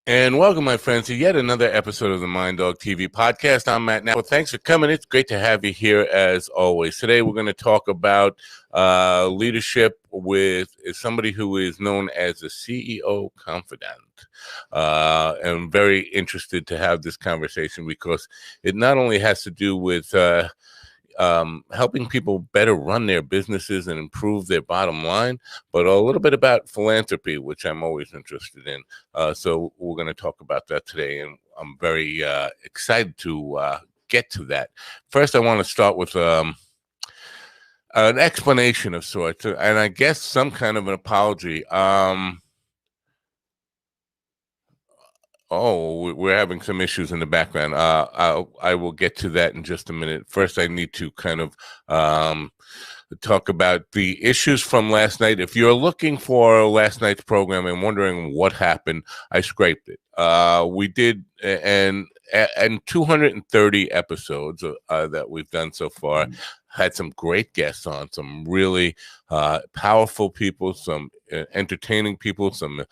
And welcome, my friends, to yet another episode of the Mind Dog TV podcast. I'm Matt Now. Thanks for coming. It's great to have you here as always. Today, we're going to talk about leadership with somebody who is known as the CEO Confidant. I'm very interested to have this conversation because it not only has to do with helping people better run their businesses and improve their bottom line, but a little bit about philanthropy, which I'm always interested in. So we're going to talk about that today, and I'm very excited to get to that. First, I want to start with an explanation of sorts, and I guess some kind of an apology. Oh, we're having some issues in the background. I will get to that in just a minute. First, I need to kind of talk about the issues from last night. If you're looking for last night's program and wondering what happened, I scraped it. We did, and 230 episodes that we've done so far. Had some great guests on, some really powerful people, some entertaining people, some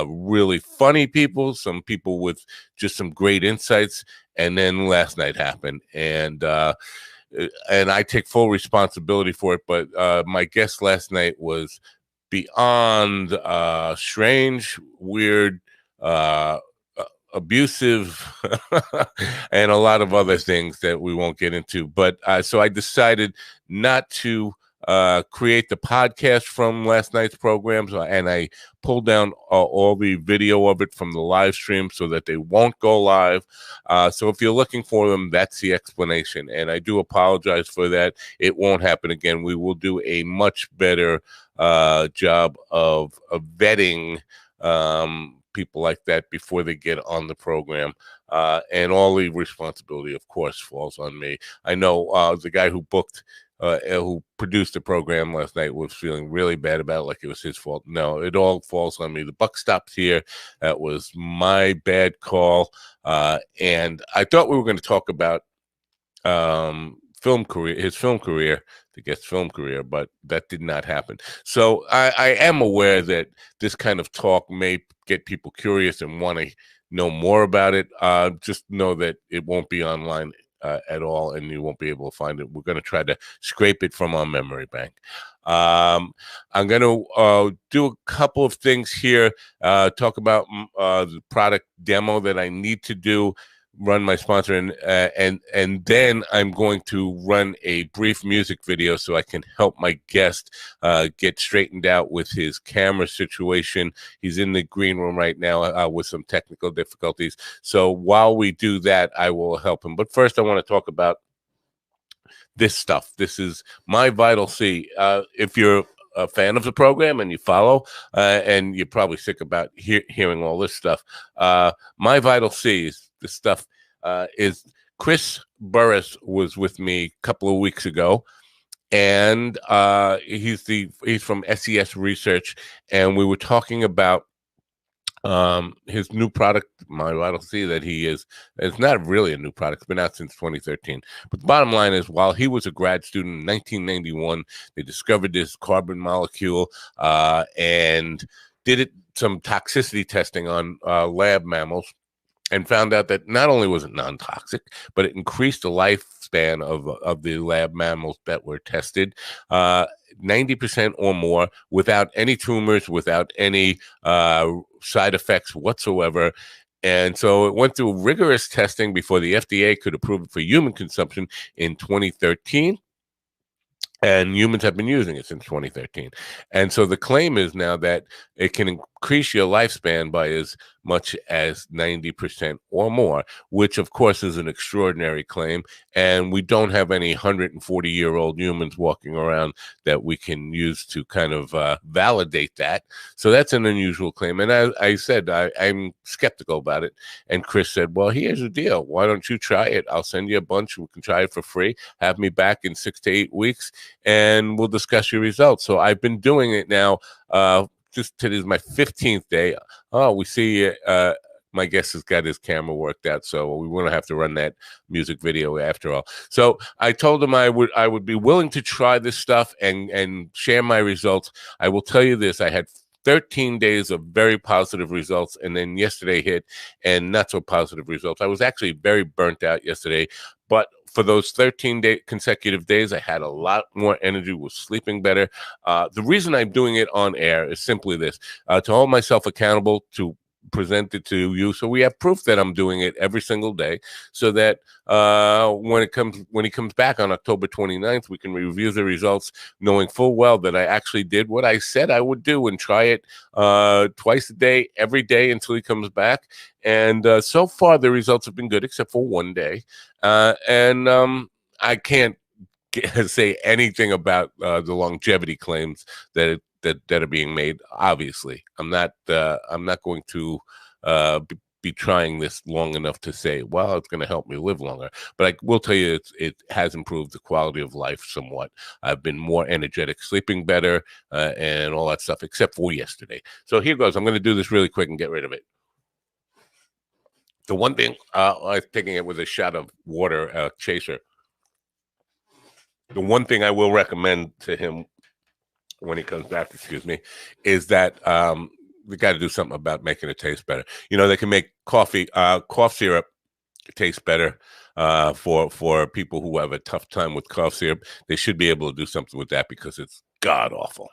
really funny people, some people with just some great insights. And then last night happened, and I take full responsibility for it. But my guest last night was beyond strange, weird, abusive, and a lot of other things that we won't get into. But so I decided not to create the podcast from last night's programs, and I pulled down all the video of it from the live stream so that they won't go live. So if you're looking for them, that's the explanation. And I do apologize for that. It won't happen again. We will do a much better job of vetting people like that before they get on the program, and all the responsibility, of course, falls on me. I know the guy who produced the program last night was feeling really bad about it, like it was his fault. No, it all falls on me. The buck stops here. That was my bad call, and I thought we were going to talk about his film career, the guest film career, but that did not happen. So I am aware that this kind of talk may get people curious and want to know more about it. Just know that it won't be online at all, and you won't be able to find it. We're going to try to scrape it from our memory bank. I'm going to do a couple of things here, talk about the product demo that I need to do, run my sponsor, and then I'm going to run a brief music video so I can help my guest get straightened out with his camera situation. He's in the green room right now with some technical difficulties. So while we do that, I will help him. But first, I want to talk about this stuff. This is my Vital C. If you're a fan of the program and you follow, and you're probably sick about hearing all this stuff, my Vital C is this stuff. Is Chris Burris was with me a couple of weeks ago, and he's from SES Research, and we were talking about his new product, my Vital C, that it's not really a new product. It's been out since 2013. But the bottom line is, while he was a grad student in 1991, they discovered this carbon molecule and did some toxicity testing on lab mammals, and found out that not only was it non-toxic, but it increased the lifespan of the lab mammals that were tested 90% or more, without any tumors, without any side effects whatsoever. And so it went through rigorous testing before the FDA could approve it for human consumption in 2013. And humans have been using it since 2013. And so the claim is now that it can increase your lifespan by as much as 90% or more, which of course is an extraordinary claim. And we don't have any 140-year-old humans walking around that we can use to kind of validate that. So that's an unusual claim. And I said, I'm skeptical about it. And Chris said, well, here's the deal. Why don't you try it? I'll send you a bunch. We can try it for free. Have me back in 6 to 8 weeks, and we'll discuss your results. So I've been doing it now. Just today is my 15th day. Oh, we see my guest has got his camera worked out, so we won't have to run that music video after all. So I told him I would be willing to try this stuff and share my results. I will tell you this: I had 13 days of very positive results, and then yesterday hit and not so positive results. I was actually very burnt out yesterday, but for those 13 consecutive days, I had a lot more energy, was sleeping better. The reason I'm doing it on air is simply this, to hold myself accountable, to present it to you, so we have proof that I'm doing it every single day, so that when he comes back on October 29th, we can review the results, knowing full well that I actually did what I said I would do and try it twice a day, every day until he comes back. And so far, the results have been good, except for one day. I can't say anything about the longevity claims that are being made. Obviously, I'm not going to be trying this long enough to say, well, it's going to help me live longer. But I will tell you, it has improved the quality of life somewhat. I've been more energetic, sleeping better, and all that stuff, except for yesterday. So here goes. I'm going to do this really quick and get rid of it. The one thing, I was taking it with a shot of water, chaser. The one thing I will recommend to him when he comes back, is that we got to do something about making it taste better. They can make cough syrup taste better for people who have a tough time with cough syrup. They should be able to do something with that because it's god awful.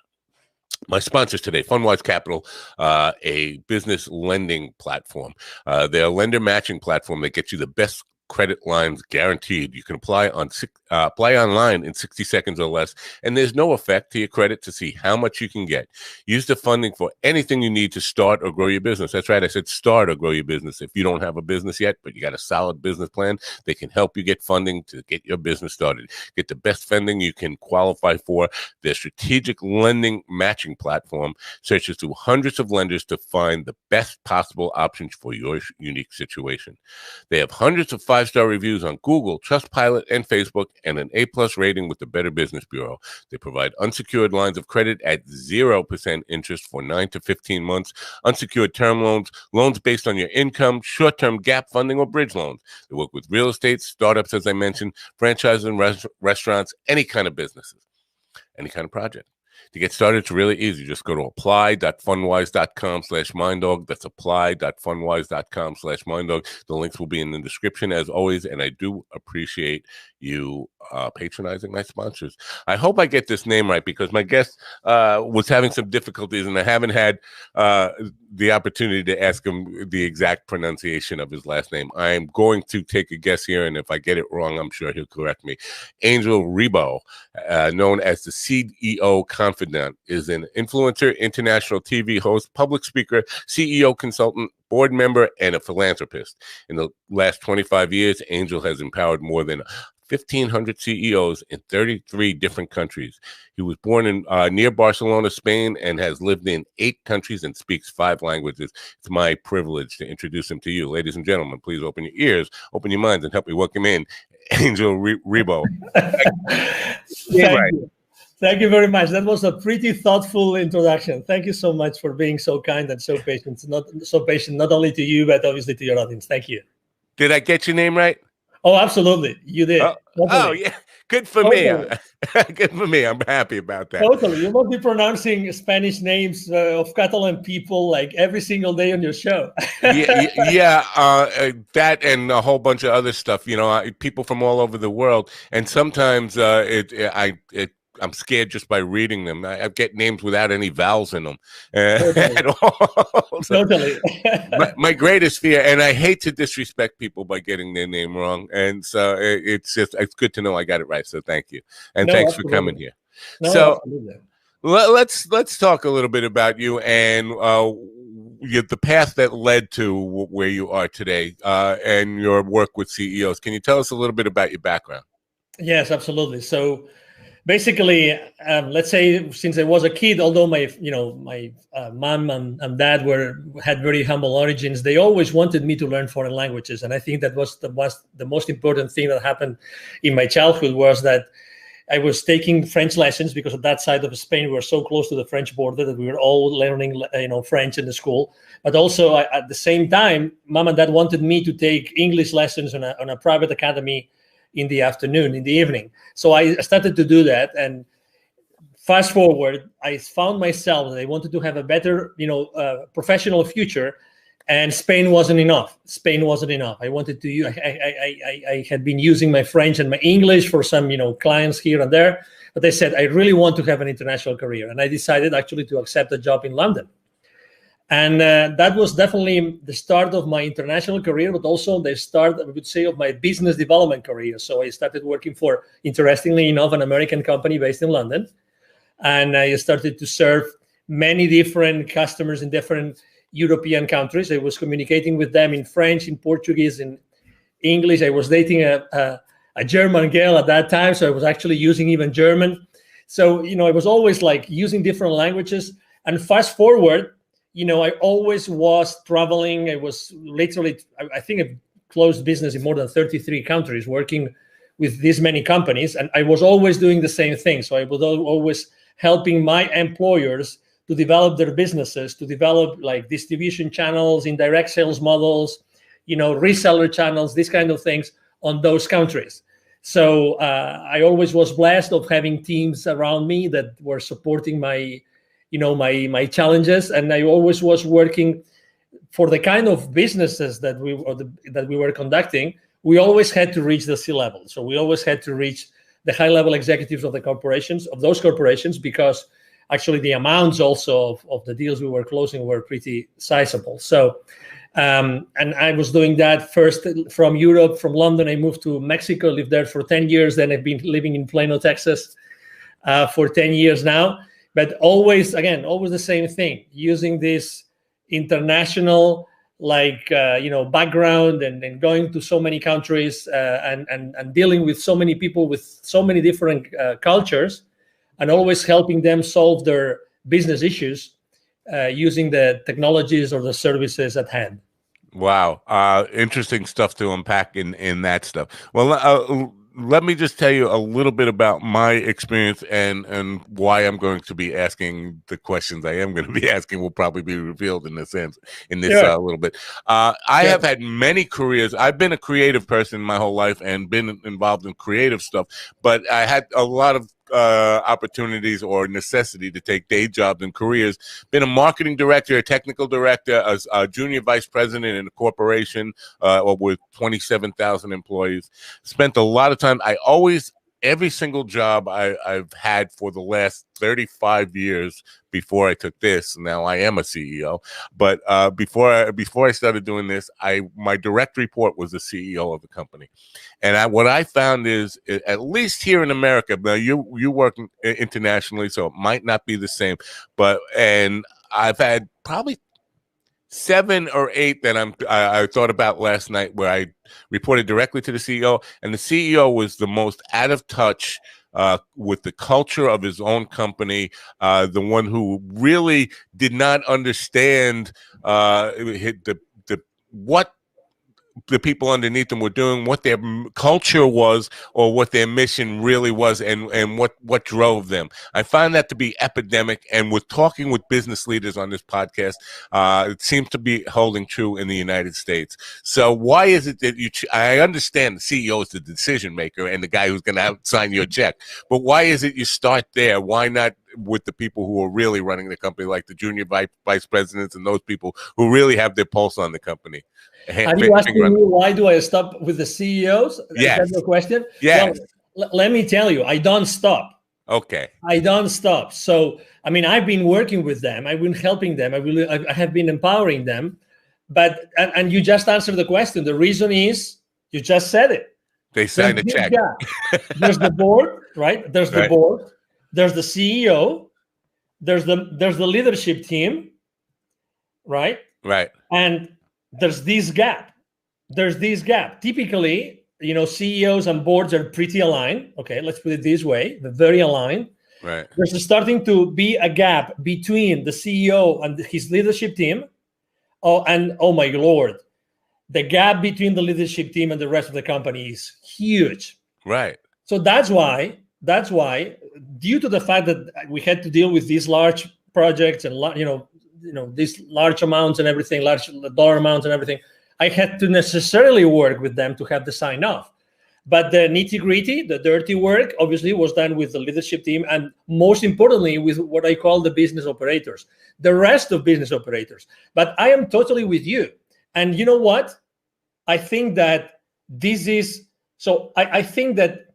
My sponsors today, FundWise Capital, a business lending platform. They're a lender matching platform that gets you the best credit lines guaranteed. You can apply online in 60 seconds or less, and there's no effect to your credit to see how much you can get. Use the funding for anything you need to start or grow your business. That's right, I said start or grow your business. If you don't have a business yet, but you got a solid business plan, they can help you get funding to get your business started. Get the best funding you can qualify for. Their strategic lending matching platform searches through hundreds of lenders to find the best possible options for your unique situation. They have hundreds of 5-star reviews on Google, Trustpilot, and Facebook, and an A+ rating with the Better Business Bureau. They provide unsecured lines of credit at 0% interest for 9 to 15 months, unsecured term loans, loans based on your income, short-term gap funding, or bridge loans. They work with real estate, startups, as I mentioned, franchises and restaurants, any kind of businesses, any kind of project. To get started, it's really easy. Just go to apply.fundwise.com/minddog. That's apply.fundwise.com/minddog. The links will be in the description as always, and I do appreciate you patronizing my sponsors. I hope I get this name right because my guest was having some difficulties, and I haven't had the opportunity to ask him the exact pronunciation of his last name. I am going to take a guess here, and if I get it wrong, I'm sure he'll correct me. Angel Ribo, known as the CEO Confidant, is an influencer, international TV host, public speaker, CEO consultant, board member, and a philanthropist. In the last 25 years, Angel has empowered more than 1,500 CEOs in 33 different countries. He was born in near Barcelona, Spain, and has lived in 8 countries and speaks 5 languages. It's my privilege to introduce him to you. Ladies and gentlemen, please open your ears, open your minds, and help me welcome in Angel Ribo. Thank you. Thank you very much. That was a pretty thoughtful introduction. Thank you so much for being so kind and so patient. Not only to you, but obviously to your audience. Thank you. Did I get your name right? Oh, absolutely. You did. Oh yeah. Good for me. Good for me. I'm happy about that. Totally. You must be pronouncing Spanish names of Catalan people like every single day on your show. That and a whole bunch of other stuff. People from all over the world, and sometimes I'm scared just by reading them. I get names without any vowels in them at all. Totally. my greatest fear, and I hate to disrespect people by getting their name wrong, and so it's good to know I got it right. So thank you, and thanks for coming here. So let's talk a little bit about you and the path that led to where you are today, and your work with CEOs. Can you tell us a little bit about your background? Yes, absolutely. So basically, let's say since I was a kid, although my mom and dad had very humble origins, they always wanted me to learn foreign languages, and I think that was the most important thing that happened in my childhood was that I was taking French lessons because at that side of Spain we were so close to the French border that we were all learning French in the school. But also at the same time, mom and dad wanted me to take English lessons on a private academy in the afternoon, in the evening. So I started to do that, and Fast forward, I found myself that I wanted to have a better, professional future, and Spain wasn't enough. Spain wasn't enough. I wanted to. I had been using my French and my English for some, clients here and there, but I said I really want to have an international career, and I decided actually to accept a job in London. And that was definitely the start of my international career, but also the start, I would say, of my business development career. So I started working for, interestingly enough, an American company based in London. And I started to serve many different customers in different European countries. I was communicating with them in French, in Portuguese, in English. I was dating a German girl at that time, so I was actually using even German. So, I was always like using different languages. And fast forward, I always was traveling. I was literally, I think I've closed business in more than 33 countries, working with this many companies. And I was always doing the same thing. So I was always helping my employers to develop their businesses, to develop like distribution channels, indirect sales models, reseller channels, these kind of things on those countries. So I always was blessed of having teams around me that were supporting my challenges, and I always was working for the kind of businesses that we were conducting. We always had to reach the C-level, so we always had to reach the high-level executives of those corporations, because actually the amounts also of the deals we were closing were pretty sizable. So, and I was doing that first from Europe, from London. I moved to Mexico, lived there for 10 years. Then I've been living in Plano, Texas, for 10 years now. But always the same thing, using this international background and going to so many countries and dealing with so many people with so many different cultures, and always helping them solve their business issues using the technologies or the services at hand. Wow. Interesting stuff to unpack in that stuff. Well, let me just tell you a little bit about my experience and why I'm going to be asking the questions I am going to be asking will probably be revealed in this little bit. I have had many careers. I've been a creative person my whole life and been involved in creative stuff, but I had a lot of opportunities or necessity to take day jobs and careers. Been a marketing director, a technical director, a junior vice president in a corporation with 27,000 employees. Spent a lot of time. Every single job I've had for the last 35 years before I took this. Now I am a CEO, but before I started doing this, my direct report was the CEO of the company. And what I found is, at least here in America, now you work internationally, so it might not be the same, and I've had probably 7 or 8 that I thought about last night, where I reported directly to the CEO, and the CEO was the most out of touch with the culture of his own company, the one who really did not understand what the people underneath them were doing, what their culture was, or what their mission really was, and what drove them. I find that to be epidemic, and with talking with business leaders on this podcast, it seems to be holding true in the United States. So why is it that I understand the CEO is the decision maker and the guy who's going to sign your check, but why is it you start there? Why not with the people who are really running the company, like the junior vice presidents and those people who really have their pulse on the company? Are you asking me why do I stop with the CEOs? Yes. Is that your question? Yes. Well, let me tell you, I don't stop. Okay. I don't stop. So, I've been working with them. I've been helping them. I have been empowering them. But, and you just answered the question. The reason is, you just said it. They signed a check. There's the board, right? There's the board. There's the CEO. There's the leadership team, right? Right. And there's this gap. Typically, CEOs and boards are pretty aligned. Okay, let's put it this way. They're very aligned. Right. There's starting to be a gap between the CEO and his leadership team. Oh my Lord. The gap between the leadership team and the rest of the company is huge. Right. So that's why, due to the fact that we had to deal with these large projects and these large amounts and everything, large dollar amounts and everything, I had to necessarily work with them to have the sign off. But the nitty-gritty, the dirty work, obviously was done with the leadership team, and most importantly with what I call the business operators, the rest of business operators. But I am totally with you. And you know what? I think that this is, so I think that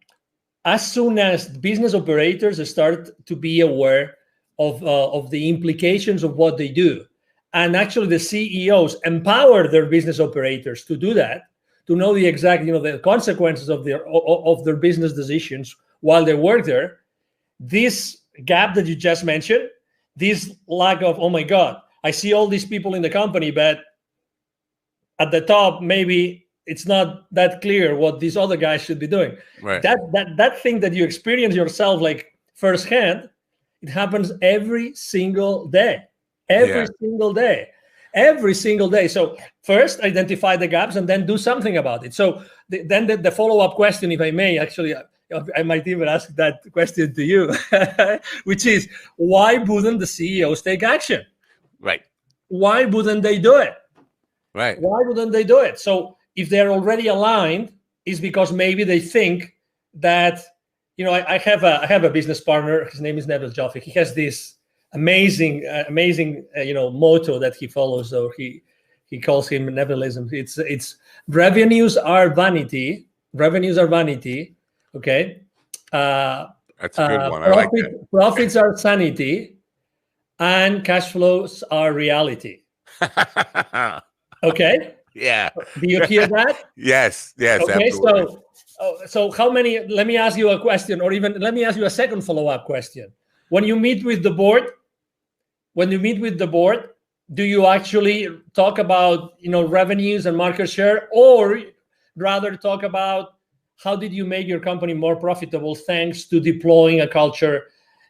as soon as business operators start to be aware of the implications of what they do, and actually the CEOs empower their business operators to do that, to know the exact, the consequences of their business decisions while they work there, this gap that you just mentioned, this lack of, oh my God, I see all these people in the company, but at the top, maybe it's not that clear what these other guys should be doing. Right. That thing that you experience yourself like firsthand, it happens every single day. Every single day. Every single day. So first identify the gaps and then do something about it. So then the follow-up question, if I may, actually, I might even ask that question to you, which is, why wouldn't the CEOs take action? Right. Why wouldn't they do it? Right. Why wouldn't they do it? So if they're already aligned, it's because maybe they think that, I have a business partner. His name is Neville Joffe. He has this amazing motto that he follows, or he calls him Nevilism. It's revenues are vanity. Revenues are vanity. Okay. That's a good one. I like that. Profits are sanity, and cash flows are reality. Okay. Yeah. Do you hear that? Yes. Okay. Absolutely. So how many? Let me ask you a question, or even let me ask you a second follow-up question. When you meet with the board, do you actually talk about revenues and market share, or rather talk about how did you make your company more profitable thanks to deploying a culture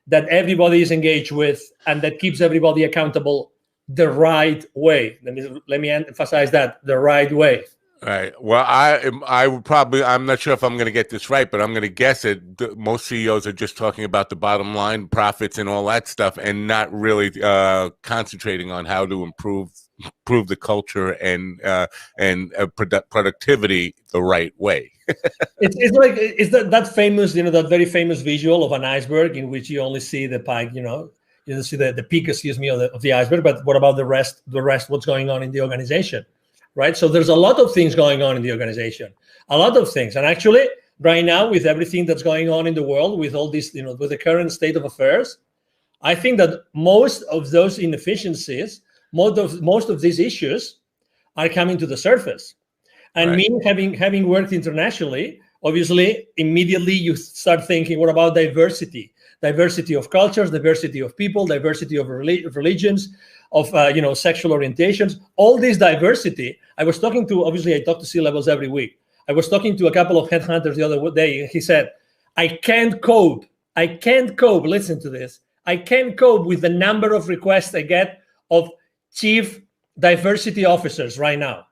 that everybody is engaged with and that keeps everybody accountable the right way? Let me emphasize that, the right way. Right. Well, I would probably, I'm not sure if I'm going to get this right, but I'm going to guess it. Most CEOs are just talking about the bottom line, profits, and all that stuff, and not really concentrating on how to improve the culture and productivity the right way. It's like that famous, that very famous visual of an iceberg in which you only see the pike, you don't see the peak, of the iceberg, but what about the rest? What's going on in the organization? Right. So there's a lot of things going on in the organization, a lot of things. And actually, right now, with everything that's going on in the world, with all this, with the current state of affairs, I think that most of those inefficiencies, most of these issues are coming to the surface. And me having worked internationally, obviously, immediately you start thinking, what about diversity? Diversity of cultures, diversity of people, diversity of religions, of sexual orientations, all this diversity. I talk to C-levels every week. I was talking to a couple of headhunters the other day, and he said, I can't cope, listen to this, I can't cope with the number of requests I get of chief diversity officers right now.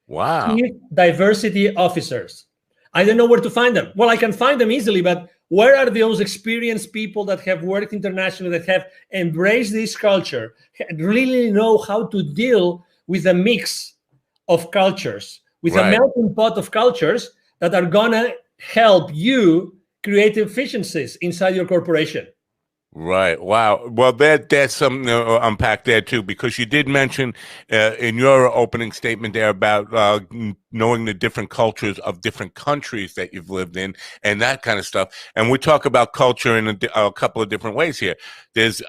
Wow. Chief diversity officers. I don't know where to find them. Well, I can find them easily, but where are those experienced people that have worked internationally, that have embraced this culture, really know how to deal with a mix of cultures, with a melting pot of cultures that are going to help you create efficiencies inside your corporation? Right. Wow. Well, that's something to unpack there too, because you did mention in your opening statement there about knowing the different cultures of different countries that you've lived in and that kind of stuff. And we talk about culture in a couple of different ways here. There's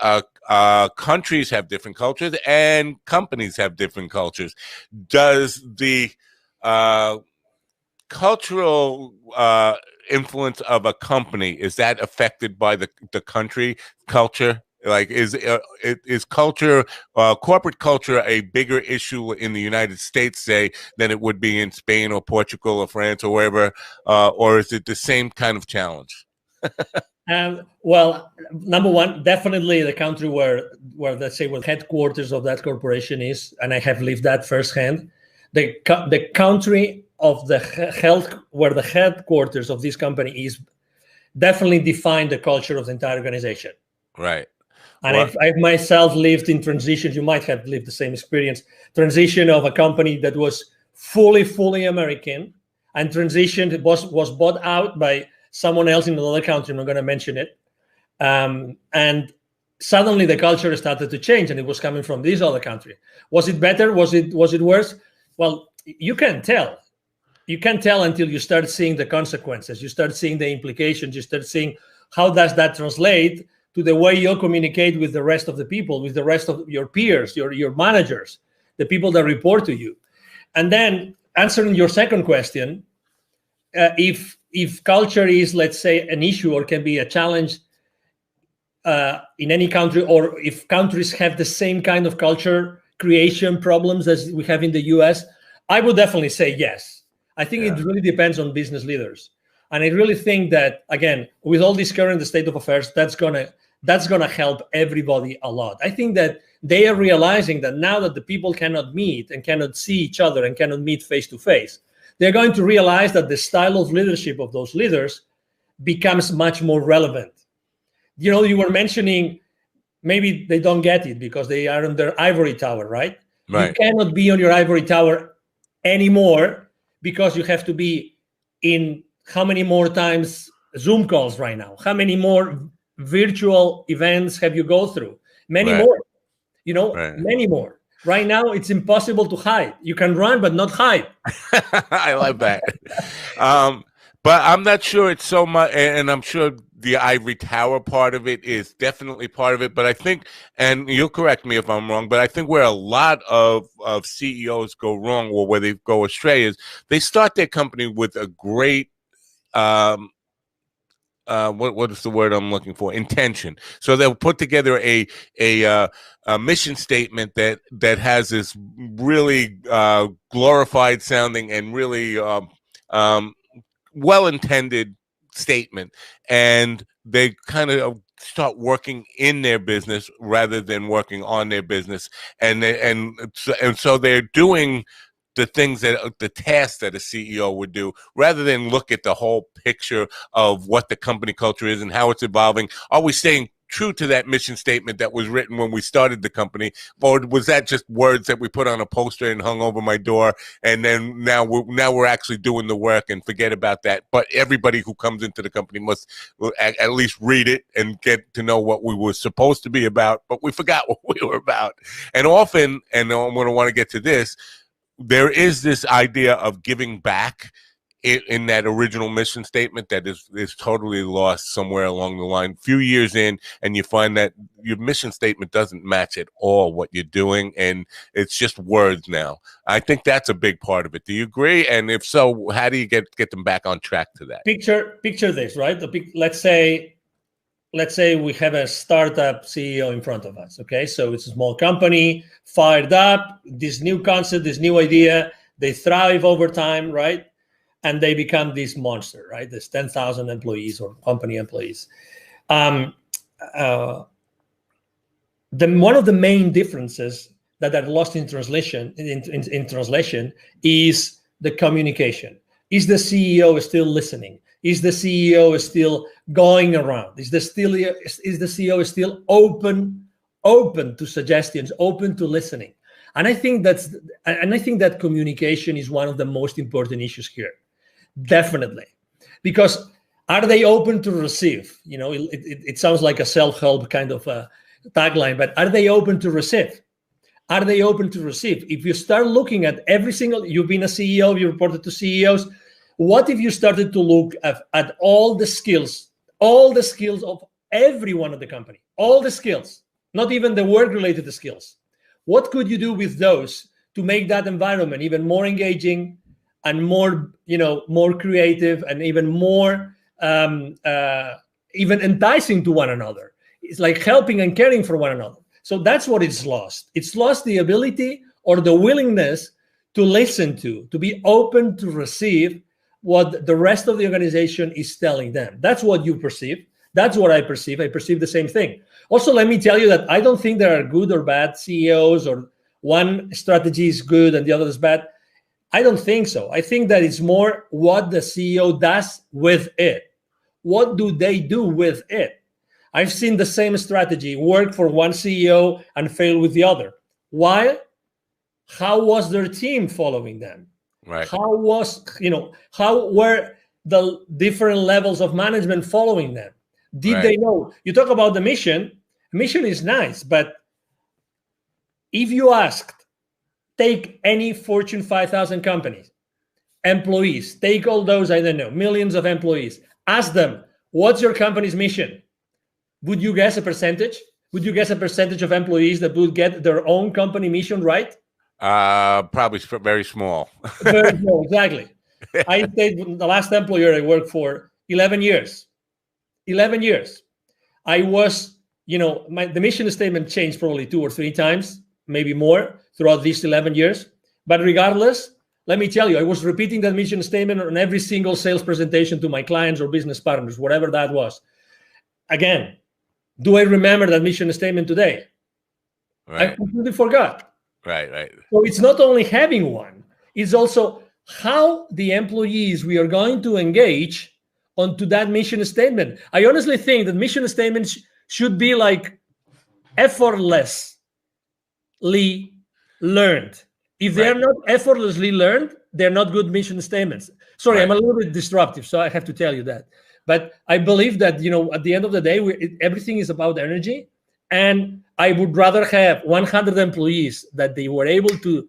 countries have different cultures and companies have different cultures. Does the cultural influence of a company, is that affected by the country culture? Like, is culture, corporate culture, a bigger issue in the United States, say, than it would be in Spain or Portugal or France or wherever, or is it the same kind of challenge? Well, number one, definitely the country where let's say where the headquarters of that corporation is, and I have lived that firsthand. The country of the health, where the headquarters of this company is, definitely define the culture of the entire organization. Right. And I've myself lived in transitions. You might have lived the same experience. Transition of a company that was fully American, and transitioned. It was bought out by someone else in another country. I'm not going to mention it. And suddenly the culture started to change, and it was coming from this other country. Was it better? Was it worse? Well, you can't tell. You can't tell until you start seeing the consequences. You start seeing the implications. You start seeing how does that translate to the way you communicate with the rest of the people, with the rest of your peers, your managers, the people that report to you. And then answering your second question, if culture is, let's say, an issue or can be a challenge in any country, or if countries have the same kind of culture creation problems as we have in the US, I would definitely say yes. I think it really depends on business leaders. And I really think that, again, with all this current state of affairs, that's gonna help everybody a lot. I think that they are realizing that now that the people cannot meet and cannot see each other and cannot meet face to face, they're going to realize that the style of leadership of those leaders becomes much more relevant. You were mentioning maybe they don't get it because they are on their ivory tower, right? You cannot be on your ivory tower anymore because you have to be in how many more times Zoom calls right now? How many more virtual events have you go through? Many more, many more. Right now, it's impossible to hide. You can run, but not hide. I love that. But I'm not sure it's so much, and I'm sure the ivory tower part of it is definitely part of it. But I think, and you'll correct me if I'm wrong, but I think where a lot of CEOs go wrong, or where they go astray, is they start their company with a great what is the word I'm looking for? Intention. So they'll put together a mission statement that has this really glorified sounding and really well-intended statement, and they kind of start working in their business rather than working on their business, and so they're doing the things the tasks that a CEO would do, rather than look at the whole picture of what the company culture is and how it's evolving. Are we staying true to that mission statement that was written when we started the company, or was that just words that we put on a poster and hung over my door, and then now we're actually doing the work and forget about that? But everybody who comes into the company must at least read it and get to know what we were supposed to be about, but we forgot what we were about. And often, and I'm going to want to get to this, there is this idea of giving back in that original mission statement that is totally lost somewhere along the line. Few years in, and you find that your mission statement doesn't match at all what you're doing, and it's just words now. I think that's a big part of it. Do you agree? And if so, how do you get them back on track to that? Picture this, right? Let's say we have a startup CEO in front of us. Okay, so it's a small company, fired up, this new concept, this new idea, they thrive over time, right? And they become this monster, right? There's 10,000 employees or company employees. One of the main differences that are lost in translation is the communication. Is the CEO still listening? Is the CEO still going around? Is the CEO still open to suggestions, open to listening? And I think that communication is one of the most important issues here. Definitely. Because are they open to receive? It sounds like a self-help kind of tagline, but are they open to receive? Are they open to receive? If you start looking at you've been a CEO, you reported to CEOs, what if you started to look at all the skills of everyone at the company, all the skills, not even the work-related skills? What could you do with those to make that environment even more engaging and more creative and even more even enticing to one another? It's like helping and caring for one another. So that's what it's lost. It's lost the ability or the willingness to listen to be open to receive what the rest of the organization is telling them. That's what you perceive. That's what I perceive. I perceive the same thing. Also, let me tell you that I don't think there are good or bad CEOs, or one strategy is good and the other is bad. I don't think so. I think that it's more what the CEO does with it. What do they do with it? I've seen the same strategy work for one CEO and fail with the other. Why? How was their team following them? Right. How was, how were the different levels of management following them? Did they know? You talk about the mission. Mission is nice, but if you asked, take any Fortune 5,000 companies, employees, take all those, I don't know, millions of employees, ask them, what's your company's mission? Would you guess a percentage? Would you guess a percentage of employees that would get their own company mission right? Probably very small. Very small, exactly. I stayed the last employer I worked for 11 years. 11 years. I was, the mission statement changed probably 2 or 3 times, maybe more throughout these 11 years. But regardless, let me tell you, I was repeating that mission statement on every single sales presentation to my clients or business partners, whatever that was. Again, do I remember that mission statement today? Right. I completely forgot. Right. So it's not only having one, it's also how the employees we are going to engage onto that mission statement. I honestly think that mission statements should be like effortlessly learned. If they are not effortlessly learned, they're not good mission statements. Sorry, I'm a little bit disruptive, so I have to tell you that. But I believe that, at the end of the day, everything is about energy. And I would rather have 100 employees that they were able to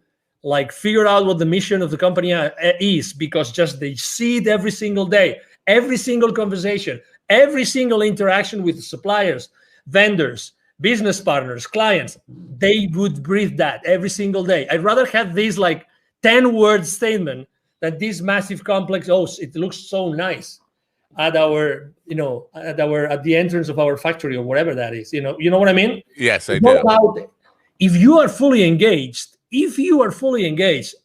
figure out what the mission of the company is, because just they see it every single day, every single conversation, every single interaction with suppliers, vendors, business partners, clients, they would breathe that every single day. I'd rather have this 10-word statement than this massive complex, it looks so nice at our, at the entrance of our factory or whatever that is. You know what I mean? Yes, I do. If you are fully engaged,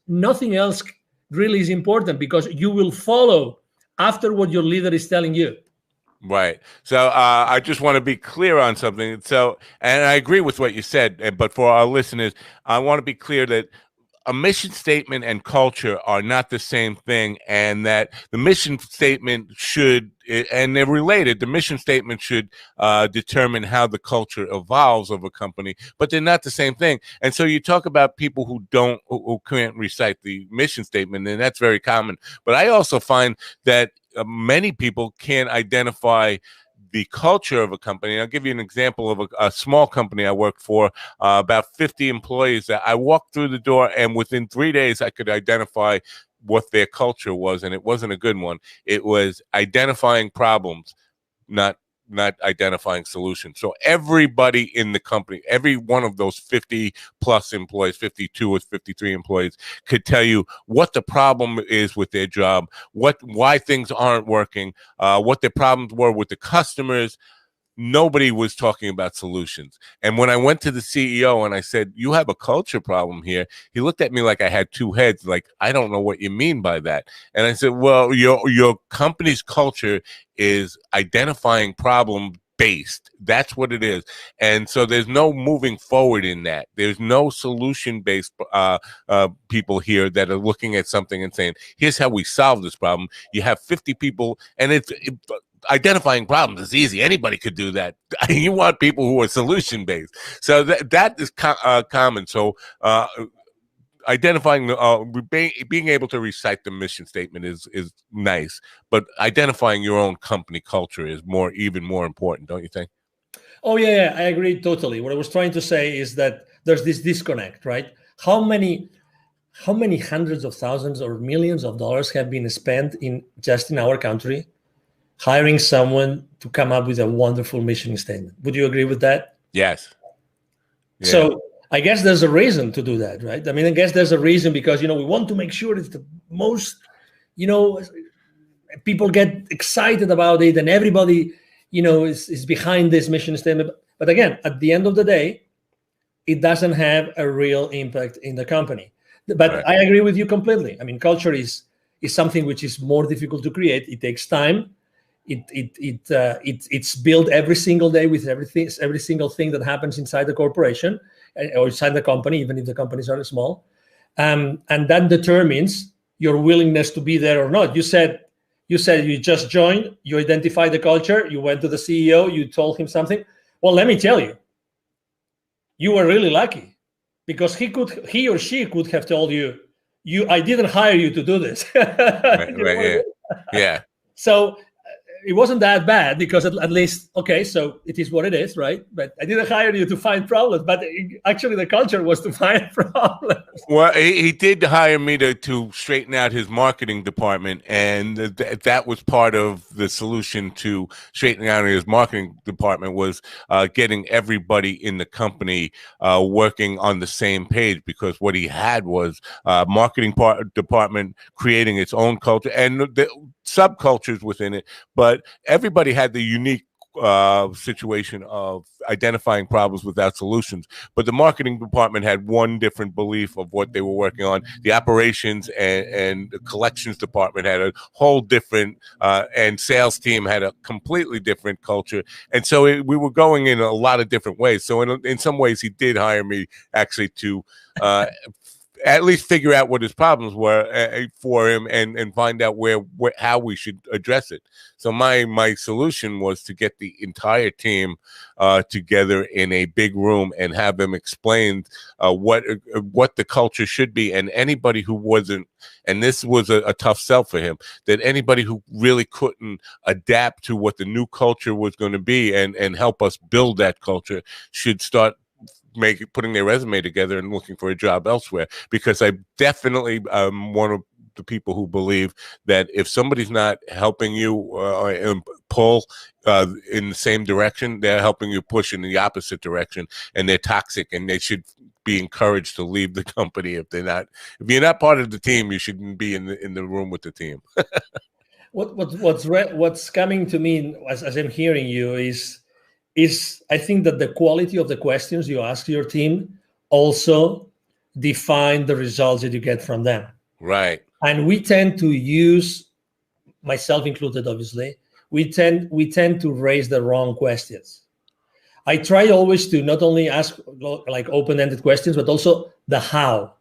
nothing else really is important, because you will follow after what your leader is telling you. Right. So I just want to be clear on something. So, and I agree with what you said, but for our listeners, I want to be clear that a mission statement and culture are not the same thing, and that the mission statement should, and they're related, the mission statement should determine how the culture evolves of a company, but they're not the same thing. And so you talk about people who can't recite the mission statement, and that's very common. But I also find that many people can't identify the culture of a company. I'll give you an example of a small company I worked for, about 50 employees. That I walked through the door, and within 3 days, I could identify what their culture was, and it wasn't a good one. It was identifying problems, not identifying solutions. So everybody in the company, every one of those 50 plus employees, 52 or 53 employees, could tell you what the problem is with their job, why things aren't working, what their problems were with the customers. Nobody was talking about solutions. And when I went to the CEO and I said, you have a culture problem here, he looked at me like I had 2 heads, like, I don't know what you mean by that. And I said, well, your company's culture is identifying problem based. That's what it is. And so there's no moving forward in that. There's no solution based people here that are looking at something and saying, here's how we solve this problem. You have 50 people, and identifying problems is easy. Anybody could do that. You want people who are solution based. So that is common. So identifying being able to recite the mission statement is nice, but identifying your own company culture is even more important, don't you think? Oh yeah, I agree totally. What I was trying to say is that there's this disconnect, right? How many hundreds of thousands or millions of dollars have been spent just in our country hiring someone to come up with a wonderful mission statement? Would you agree with that? Yes. Yeah. So I guess there's a reason to do that, right? I mean, I guess there's a reason, because, we want to make sure it's the most, people get excited about it, and everybody, is behind this mission statement. But again, at the end of the day, it doesn't have a real impact in the company. But right. I agree with you completely. I mean, culture is something which is more difficult to create. It takes time. It's built every single day with every single thing that happens inside the corporation or inside the company, even if the companies are small, and that determines your willingness to be there or not. You said you just joined, you identified the culture, you went to the CEO, you told him something. Well, let me tell you, you were really lucky, because he or she could have told you, I didn't hire you to do this. Right, You know right, what I yeah, mean? yeah. So it wasn't that bad because at least, okay, so it is what it is, right? But I didn't hire you to find problems, but actually the culture was to find problems. Well, he did hire me to straighten out his marketing department, and that was part of the solution to straightening out his marketing department was getting everybody in the company working on the same page. Because what he had was marketing department creating its own culture and the subcultures within it, but everybody had the unique situation of identifying problems without solutions. But the marketing department had one different belief of what they were working on. The operations and the collections department had a whole different, and sales team had a completely different culture. And so we were going in a lot of different ways. So in some ways, he did hire me actually to at least figure out what his problems were for him and find out how we should address it. So my solution was to get the entire team together in a big room and have them explain what the culture should be. And anybody who wasn't, and this was a tough sell for him, that anybody who really couldn't adapt to what the new culture was going to be and help us build that culture should start putting their resume together and looking for a job elsewhere. Because I definitely one of the people who believe that if somebody's not helping you pull in the same direction, they're helping you push in the opposite direction, and they're toxic, and they should be encouraged to leave the company. If you're not part of the team, you shouldn't be in the room with the team. What's coming to me as I'm hearing you is I think that the quality of the questions you ask your team also define the results that you get from them. Right. And we tend to use, myself included, obviously, we tend to raise the wrong questions. I try always to not only ask like open-ended questions, but also the how.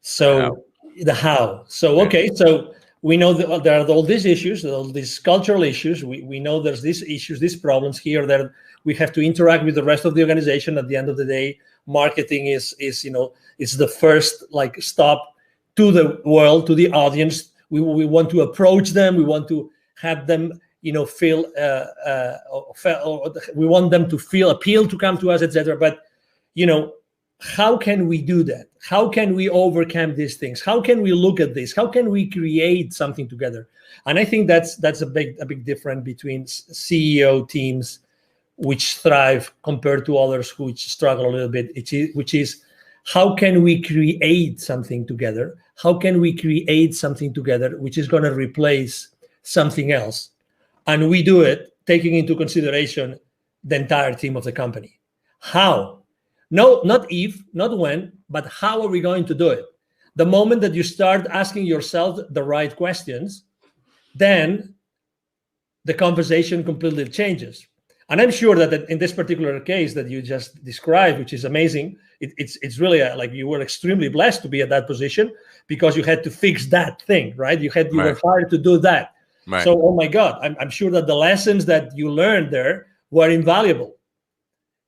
So the how. So, okay, so we know that there are all these issues, all these cultural issues. We know there's these issues, these problems here that we have to interact with the rest of the organization. At the end of the day, marketing is it's the first like stop to the world, to the audience. We want to approach them. We want to have them, feel. We want them to feel appealed to come to us, etc. But how can we do that? How can we overcome these things? How can we look at this? How can we create something together? And I think that's a big difference between CEO teams which thrive compared to others which struggle a little bit, which is how can we create something together? How can we create something together which is going to replace something else? And we do it taking into consideration the entire team of the company. How? No, not if, not when, but how are we going to do it? The moment that you start asking yourself the right questions, then the conversation completely changes. And I'm sure that in this particular case that you just described, which is amazing, it's really like you were extremely blessed to be at that position because you had to fix that thing, right? You were hired to do that. Right. So, oh my God, I'm sure that the lessons that you learned there were invaluable.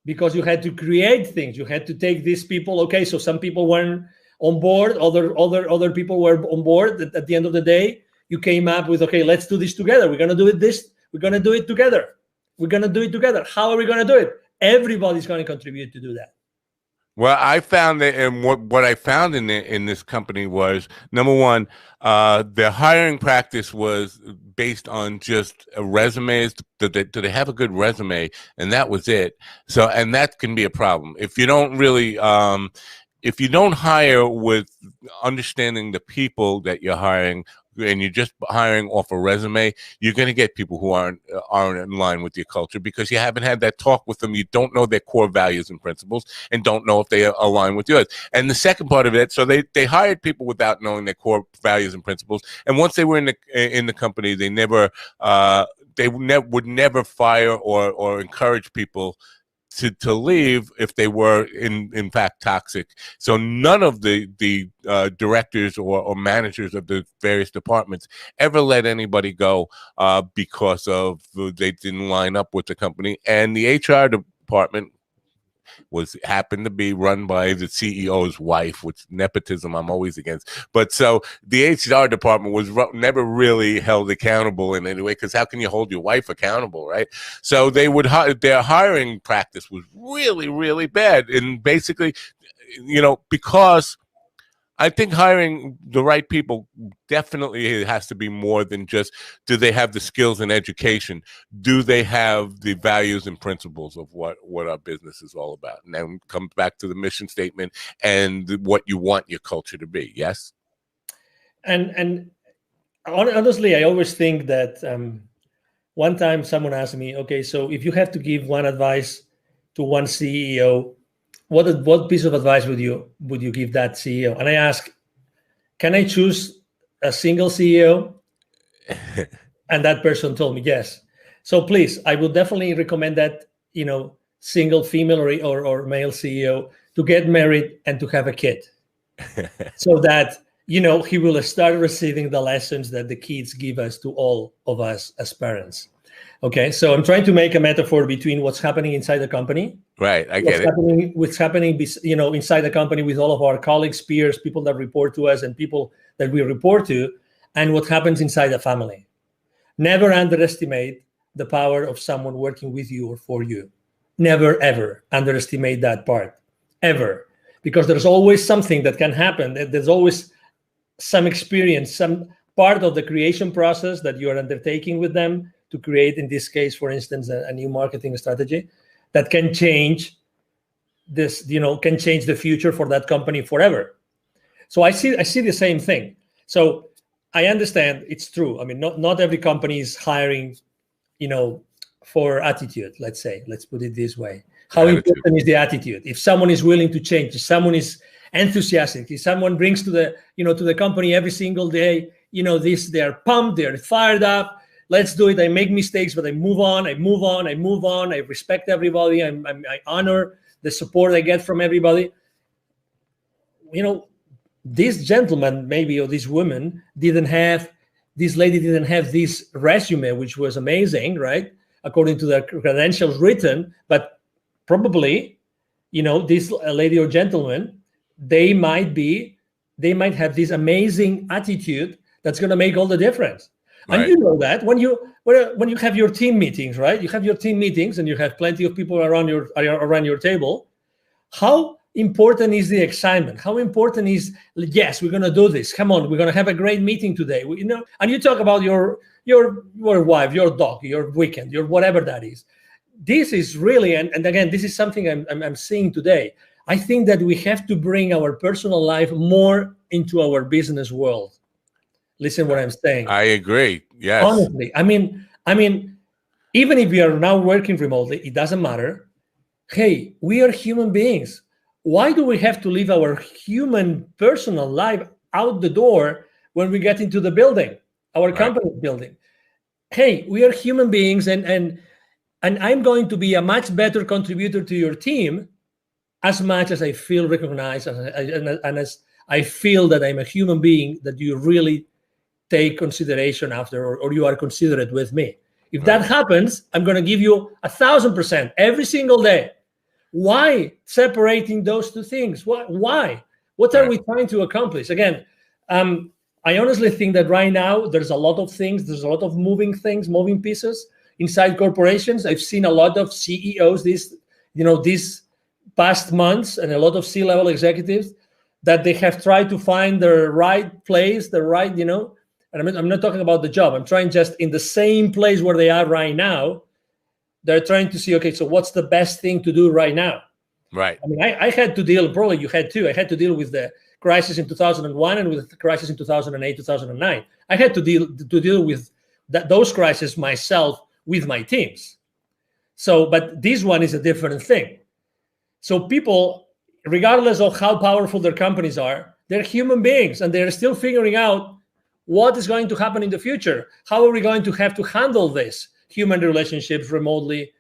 Because you had to create things, you had to take these people. Okay, so some people weren't on board, other people were on board. At the end of the day, you came up with, okay, let's do this together. We're gonna do it we're gonna do it together. We're gonna do it together. How are we gonna do it? Everybody's gonna contribute to do that. Well, I found that, and what I found in this company was, number one, their hiring practice was based on just resumes. Do they have a good resume? And that was it. So, and that can be a problem if you don't really, if you don't hire with understanding the people that you're hiring, and you're just hiring off a resume, you're going to get people who aren't in line with your culture because you haven't had that talk with them. You don't know their core values and principles and don't know if they align with yours. And the second part of it, so they hired people without knowing their core values and principles. And once they were in the company, they would never fire or encourage people to leave if they were in fact toxic. So none of the directors or managers of the various departments ever let anybody go because of they didn't line up with the company. And the HR department happened to be run by the CEO's wife, which nepotism I'm always against. But so the HR department was never really held accountable in any way, because how can you hold your wife accountable, right? So they would their hiring practice was really, really bad, and basically, because I think hiring the right people definitely has to be more than just, do they have the skills and education? Do they have the values and principles of what our business is all about? And then comes back to the mission statement and what you want your culture to be. Yes. And honestly, I always think that one time someone asked me, okay, so if you have to give one advice to one CEO, what piece of advice would you give that CEO? And I ask, can I choose a single CEO? And that person told me yes. So please, I would definitely recommend that, single female or male CEO to get married and to have a kid, so that he will start receiving the lessons that the kids give us to all of us as parents. Okay, so I'm trying to make a metaphor between what's happening inside the company, right? I get it. What's happening, inside the company with all of our colleagues, peers, people that report to us, and people that we report to, and what happens inside the family. Never underestimate the power of someone working with you or for you. Never, ever underestimate that part, ever, because there's always something that can happen. There's always some experience, some part of the creation process that you are undertaking with them to create, in this case, for instance, a new marketing strategy that can change this, can change the future for that company forever. So I see the same thing. So I understand it's true. I mean, not every company is hiring, for attitude, let's put it this way. How important is the attitude? If someone is willing to change, if someone is enthusiastic, if someone brings to the company every single day, they're pumped, they're fired up. Let's do it. I make mistakes, but I move on. I respect everybody. I honor the support I get from everybody. This gentleman, maybe, or this woman this lady didn't have this resume, which was amazing, right? According to the credentials written, but probably, this lady or gentleman, they might have this amazing attitude that's going to make all the difference. Right. And that when you have your team meetings, right? You have your team meetings and you have plenty of people around your table. How important is the excitement? How important is, yes, we're going to do this. Come on, we're going to have a great meeting today. And you talk about your wife, your dog, your weekend, your whatever that is. This is really, and again, this is something I'm seeing today. I think that we have to bring our personal life more into our business world. Listen what I'm saying. I agree. Yes. Honestly, I mean, even if we are now working remotely, it doesn't matter. Hey, we are human beings. Why do we have to leave our human personal life out the door when we get into the building, our company building? Hey, we are human beings, and I'm going to be a much better contributor to your team as much as I feel recognized and as I feel that I'm a human being that you really take consideration after, or you are considerate with me. If that happens, I'm going to give you 1,000% every single day. Why separating those two things? Why? What are we trying to accomplish? Again, I honestly think that right now there's a lot of things, there's a lot of moving pieces inside corporations. I've seen a lot of CEOs these past months, and a lot of C-level executives that they have tried to find the right place, and I'm not talking about the job. I'm trying just in the same place where they are right now. They're trying to see, okay, so what's the best thing to do right now? Right. I mean, I had to deal, probably you had too. I had to deal with the crisis in 2001 and with the crisis in 2008, 2009. I had to deal with those crises myself with my teams. So, but this one is a different thing. So people, regardless of how powerful their companies are, they're human beings, and they're still figuring out what is going to happen in the future. How are we going to have to handle this? Human relationships remotely,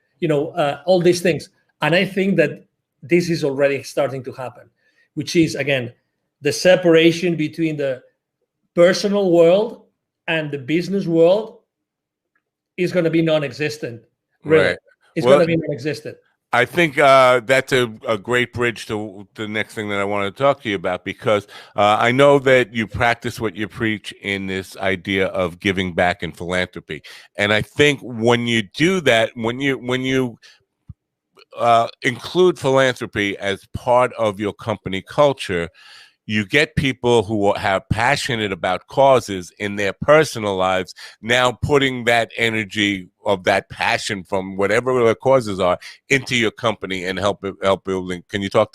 all these things. And I think that this is already starting to happen, which is, again, the separation between the personal world and the business world is going to be non-existent. Really. Right. It's going to be non-existent. I think that's a great bridge to the next thing that I want to talk to you about, because I know that you practice what you preach in this idea of giving back and philanthropy. And I think when you do that, when you include philanthropy as part of your company culture, you get people who have passionate about causes in their personal lives now putting that energy of that passion from whatever the causes are into your company and help building. Can you talk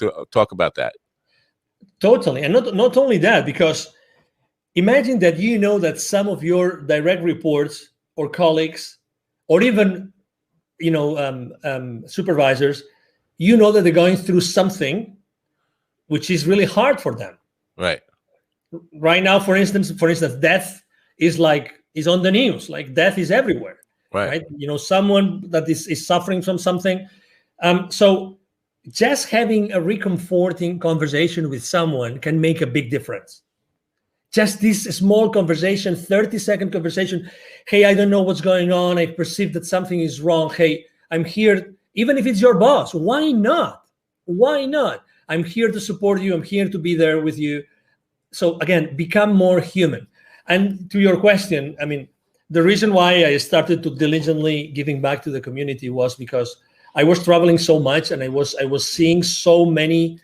about that? Totally. And not only that, because imagine that you know that some of your direct reports or colleagues or even supervisors, you know that they're going through something which is really hard for them. Right. Right now, for instance, death is on the news. Like, death is everywhere. Right. Someone that is suffering from something. So just having a reconforting conversation with someone can make a big difference. Just this small conversation, 30-second conversation. Hey, I don't know what's going on. I perceive that something is wrong. Hey, I'm here. Even if it's your boss, why not? Why not? I'm here to support you. I'm here to be there with you. So again, become more human. And to your question, I mean, the reason why I started to diligently giving back to the community was because I was traveling so much, and I was seeing so many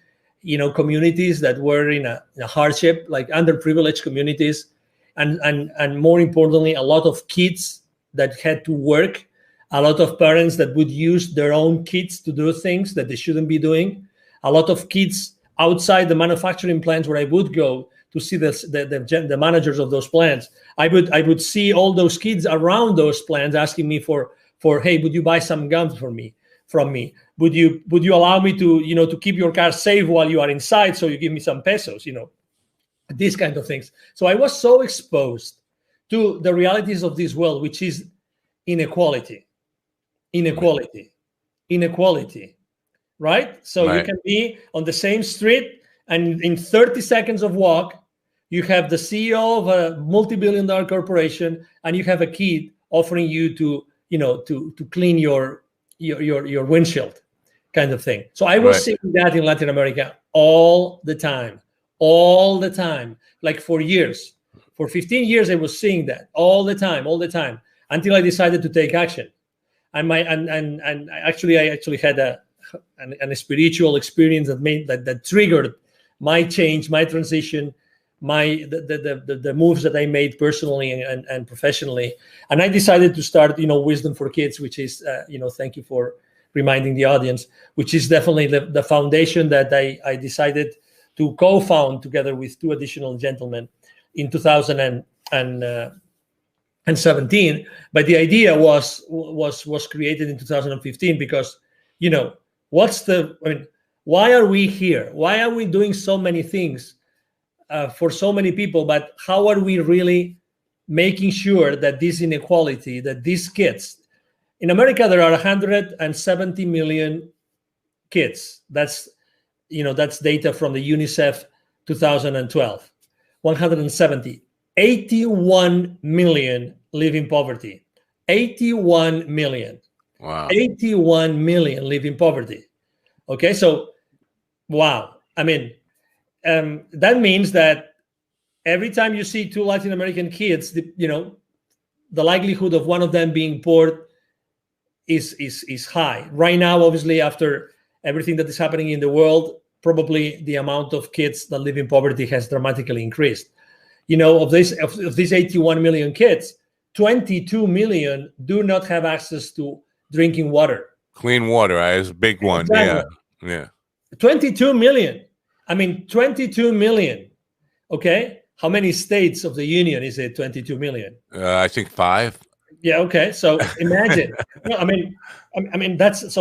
communities that were in a hardship, like underprivileged communities, and more importantly, a lot of kids that had to work, a lot of parents that would use their own kids to do things that they shouldn't be doing, a lot of kids outside the manufacturing plants where I would go to see the managers of those plants. I would see all those kids around those plants asking me for hey, would you buy some gum from me? Would you allow me to keep your car safe while you are inside, so you give me some pesos, these kind of things. So I was so exposed to the realities of this world, which is inequality, right? So Right. you can be on the same street, and in 30 seconds of walk, you have the CEO of a multi-billion-dollar corporation, and you have a kid offering you to clean your windshield, kind of thing. So I was Right. seeing that in Latin America all the time, like for years. For 15 years, I was seeing that all the time, until I decided to take action. And I actually had a spiritual experience that triggered my change, my transition, the moves that I made personally and professionally. And I decided to start, Wisdom for Kids, which is, thank you for reminding the audience, which is definitely the foundation that I decided to co-found together with two additional gentlemen in 2017. But the idea was created in 2015 because, why are we here? Why are we doing so many things for so many people, but how are we really making sure that this inequality, that these kids in America, there are 170 million kids. That's data from the UNICEF 2012. 170. 81 million live in poverty. 81 million. Wow. 81 million live in poverty. Okay, so wow. I mean, that means that every time you see two Latin American kids, the likelihood of one of them being poor is high. Right now, obviously, after everything that is happening in the world, probably the amount of kids that live in poverty has dramatically increased. Of these 81 million kids, 22 million do not have access to drinking water. Clean water is a big one. Exactly. Yeah. 22 million. I mean, 22 million. Okay. How many states of the union is it? 22 million. I think 5. Yeah. Okay. So imagine. No, I mean, that's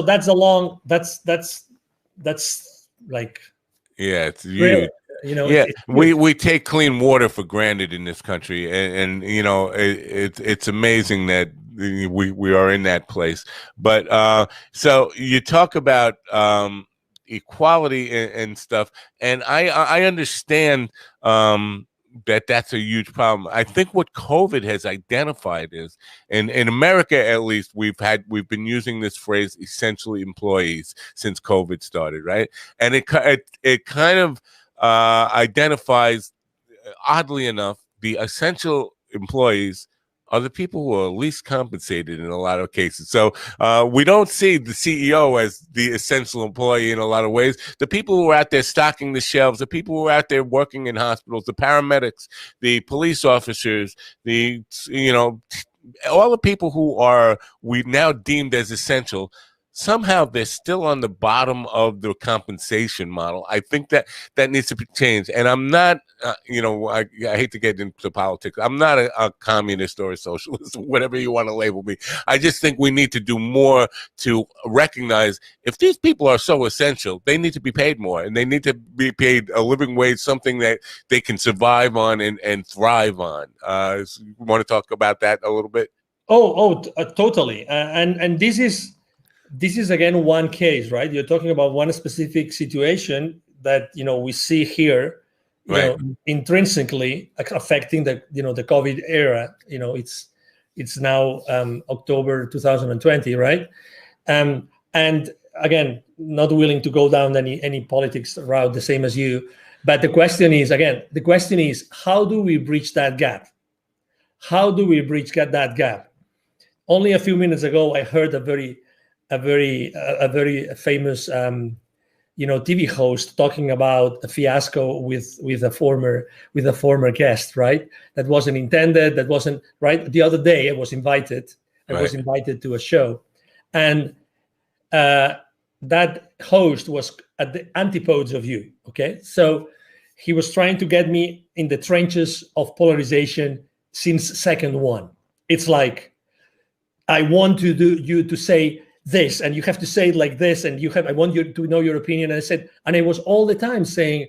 like. Yeah, it's huge. It's we take clean water for granted in this country, and it's amazing that we are in that place. But so you talk about equality and stuff, and I understand that's a huge problem. I think what COVID has identified is, and in America at least, we've been using this phrase essentially employees since COVID started, right? And it kind of identifies, oddly enough, the essential employees are the people who are least compensated in a lot of cases. So we don't see the CEO as the essential employee in a lot of ways. The people who are out there stocking the shelves, the people who are out there working in hospitals, the paramedics, the police officers, all the people who are we now deemed as essential, somehow they're still on the bottom of the compensation model. I think that needs to be changed. And I'm not, I hate to get into politics. I'm not a communist or a socialist, whatever you want to label me. I just think we need to do more to recognize if these people are so essential, they need to be paid more, and they need to be paid a living wage, something that they can survive on and thrive on. You want to talk about that a little bit? Totally. And this is again one case, right? You're talking about one specific situation that we see here, right, intrinsically affecting the the COVID era. It's now October 2020, right? And again, not willing to go down any politics route the same as you, but the question is how do we bridge that gap? How do we bridge that gap? Only a few minutes ago, I heard a very famous TV host talking about a fiasco with a former guest, right? That wasn't intended. That wasn't right. The other day, I was invited to a show, and that host was at the antipodes of you. Okay, so he was trying to get me in the trenches of polarization since second one. It's like, I want you to say this, and you have to say it like this, and I want you to know your opinion. And I was all the time saying,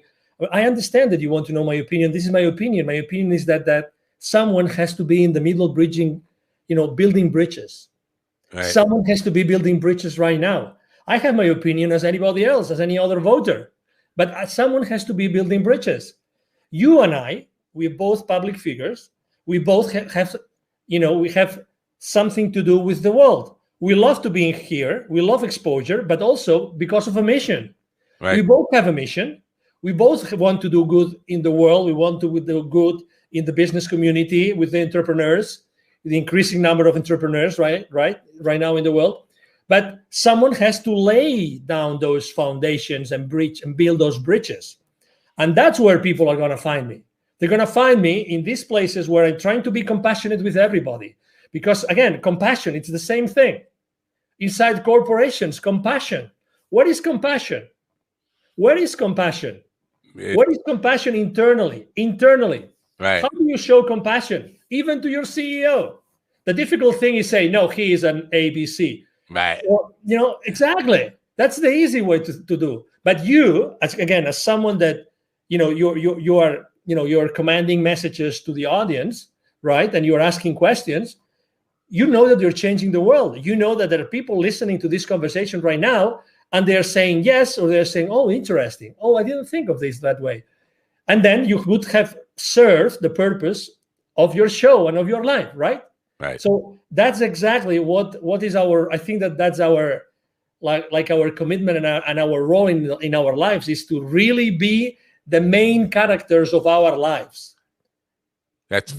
I understand that you want to know my opinion. This is my opinion. My opinion is that someone has to be in the middle bridging, building bridges. Right. Someone has to be building bridges right now. I have my opinion as anybody else, as any other voter, but someone has to be building bridges. You and I, we're both public figures. We both have we have something to do with the world. We love to be here. We love exposure, but also because of a mission. Right. We both have a mission. We both want to do good in the world. We want to do good in the business community with the entrepreneurs, the increasing number of entrepreneurs, right now in the world. But someone has to lay down those foundations and build those bridges. And that's where people are going to find me. They're going to find me in these places where I'm trying to be compassionate with everybody. Because again, compassion, it's the same thing. Inside corporations, compassion. What is compassion? Where is compassion? What is compassion internally? Right. How do you show compassion? Even to your CEO. The difficult thing is say, no, he is an ABC. Right. Or, exactly. That's the easy way to do. But you, as someone that, you're commanding messages to the audience, right? And you're asking questions. You know that you're changing the world. You know that there are people listening to this conversation right now, and they're saying yes, or they're saying, oh, interesting. Oh, I didn't think of this that way. And then you would have served the purpose of your show and of your life, right? Right. So that's exactly what is our, I think that's our, like our commitment and our role in our lives is to really be the main characters of our lives.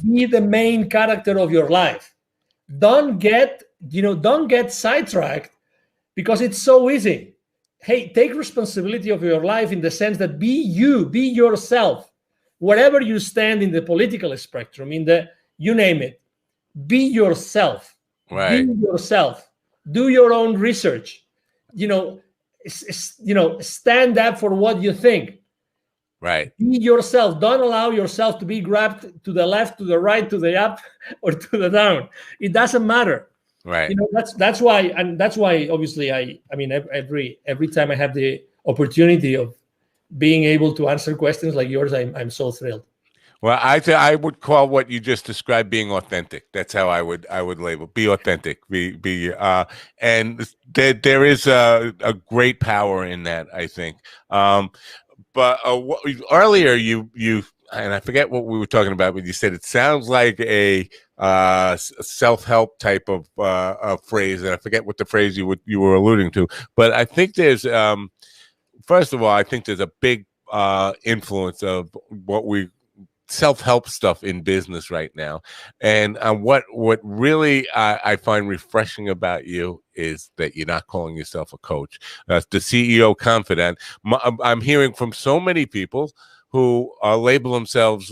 Be the main character of your life. Don't get sidetracked because it's so easy. Hey, take responsibility of your life in the sense that be yourself, wherever you stand in the political spectrum, you name it, be yourself. Right. Be yourself. Do your own research. Stand up for what you think. Right. Be yourself. Don't allow yourself to be grabbed to the left, to the right, to the up, or to the down. It doesn't matter. Right. That's why obviously every time I have the opportunity of being able to answer questions like yours, I'm so thrilled. Well, I would call what you just described being authentic. That's how I would label. Be authentic. And there is a great power in that, I think. But earlier you and I forget what we were talking about, but you said it sounds like a self-help type of phrase, and I forget what the phrase you were alluding to. But I think there's, first of all, I think there's a big influence of what we self-help stuff in business right now, and what really I find refreshing about you is that you're not calling yourself a coach. The CEO Confidant. I'm hearing from so many people who label themselves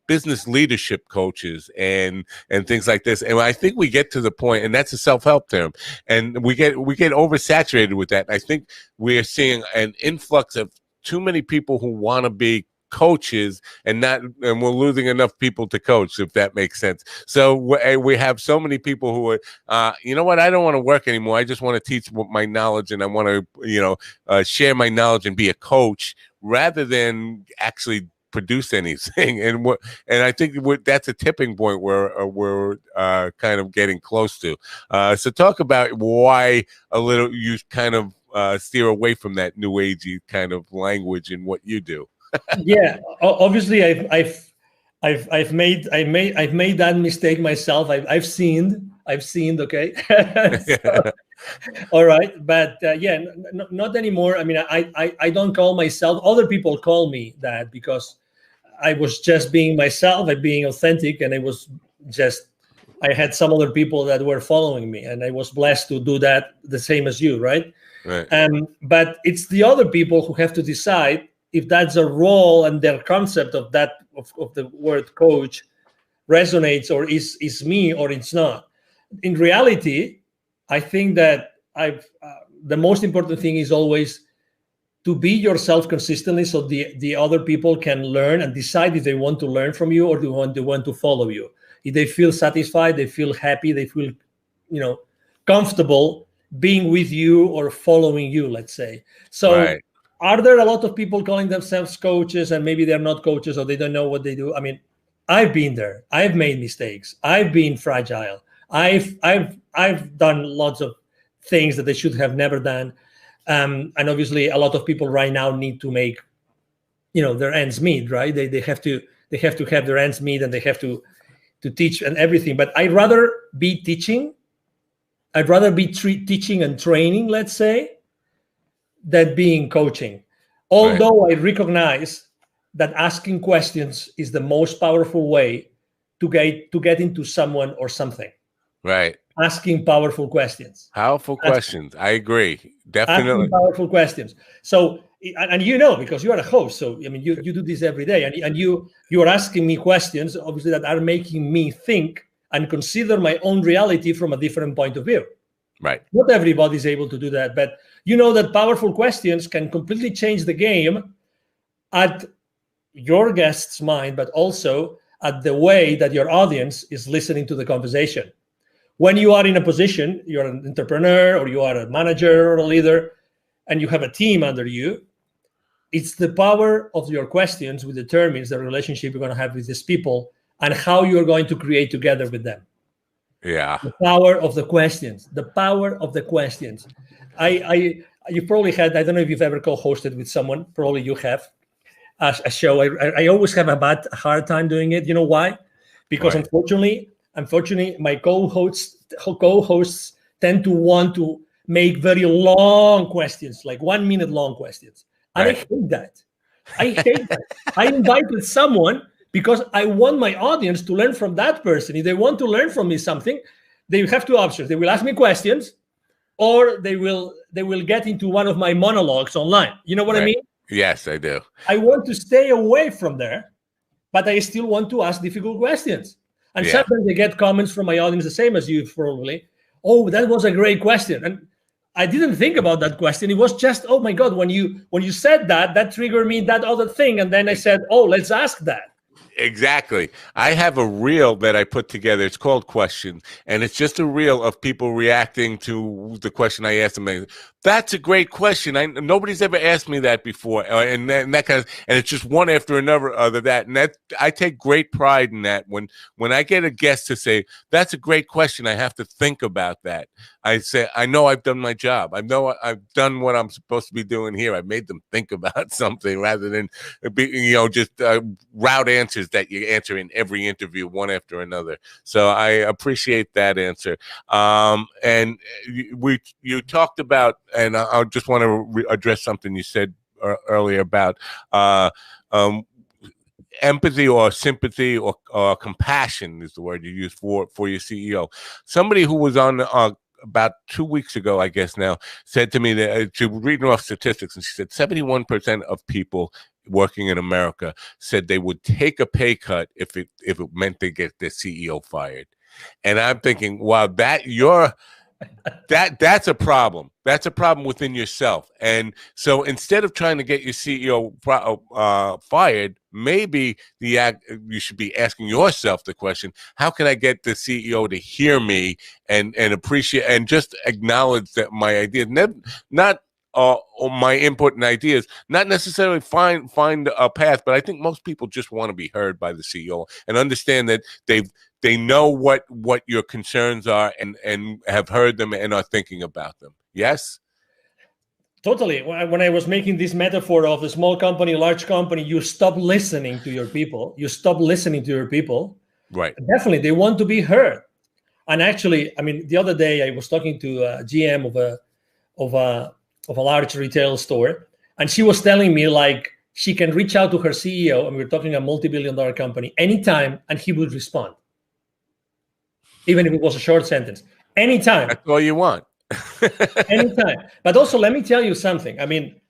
business leadership coaches and things like this, and I think we get to the point, and that's a self-help term, and we get oversaturated with that. I think we're seeing an influx of too many people who want to be coaches and we're losing enough people to coach, if that makes sense. So we have so many people who are, you know what, I don't want to work anymore. I just want to teach my knowledge, and I want to, share my knowledge and be a coach rather than actually produce anything. And I think that's a tipping point where we're kind of getting close to. So talk about why you kind of steer away from that new agey kind of language in what you do. Yeah, obviously, I've made that mistake myself. I've sinned. Okay. So, all right, but yeah, not anymore. I mean, I don't call myself. Other people call me that because I was just being myself, and being authentic, and I had some other people that were following me, and I was blessed to do that the same as you, right? Right. But it's the other people who have to decide if that's a role and their concept of that of the word coach resonates, or is me, or it's not. In reality, I think that the most important thing is always to be yourself consistently, so the other people can learn and decide if they want to learn from you or they want to follow you. If they feel satisfied, they feel happy, they feel comfortable being with you or following you, let's say. So right. Are there a lot of people calling themselves coaches and maybe they're not coaches or they don't know what they do? I mean, I've been there. I've made mistakes. I've been fragile. I've done lots of things that they should have never done. And obviously, a lot of people right now need to make, their ends meet. Right? They have to have their ends meet, and they have to teach and everything. But I'd rather be teaching. I'd rather be teaching and training, let's say, than being coaching. Although I recognize that asking questions is the most powerful way to get into someone or something. Right. Asking powerful questions. Powerful questions. I agree. Definitely. Asking powerful questions. So, and because you are a host, so I mean, you do this every day, and you are asking me questions, obviously, that are making me think and consider my own reality from a different point of view. Right. Not everybody's able to do that, but you know that powerful questions can completely change the game at your guest's mind, but also at the way that your audience is listening to the conversation. When you are in a position, you're an entrepreneur or you are a manager or a leader, and you have a team under you, it's the power of your questions which determines the relationship you're going to have with these people and how you're going to create together with them. Yeah. The power of the questions. The power of the questions. You probably had, I don't know if you've ever co-hosted with someone, probably you have, a show. I always have a hard time doing it. You know why? Because unfortunately, my co-hosts tend to want to make very long questions, like 1 minute long questions. And I hate that. I invited someone because I want my audience to learn from that person. If they want to learn from me something, they have two options. They will ask me questions, or they will get into one of my monologues online. You know what I mean? Yes, I do. I want to stay away from there, but I still want to ask difficult questions. And sometimes I get comments from my audience, the same as you probably. Oh, that was a great question. And I didn't think about that question. It was just, oh my God, when you said that triggered me that other thing. And then I said, oh, let's ask that. Exactly. I have a reel that I put together. It's called Questions, and it's just a reel of people reacting to the question I asked them. That's a great question. Nobody's ever asked me that before, and that kind of, and it's just one after another other that, and that I take great pride in that. When I get a guest to say that's a great question, I have to think about that. I say, I know I've done my job. I know I've done what I'm supposed to be doing here. I made them think about something rather than just route answers that you answer in every interview, one after another. So I appreciate that answer. And you talked about, and I just want to address something you said earlier about empathy or sympathy or compassion is the word you use for your CEO. Somebody who was on about 2 weeks ago, I guess now, said to me that she was reading off statistics, and she said 71% of people working in America said they would take a pay cut if it meant they get their CEO fired. And I'm thinking, wow, that's a problem. That's a problem within yourself. And so instead of trying to get your CEO fired, maybe you should be asking yourself the question, how can I get the CEO to hear me and appreciate and just acknowledge that my ideas, not my input and ideas, not necessarily find a path, but I think most people just want to be heard by the CEO and understand that they know what your concerns are and have heard them and are thinking about them. Yes? Totally. When I was making this metaphor of the small company, large company, you stop listening to your people. Right. Definitely, they want to be heard. And actually, I mean, the other day I was talking to a GM of a large retail store, and she was telling me like she can reach out to her CEO, and we're talking a multi-billion-dollar company, anytime, and he would respond, even if it was a short sentence. Anytime. That's all you want. Anytime. But also, let me tell you something. I mean,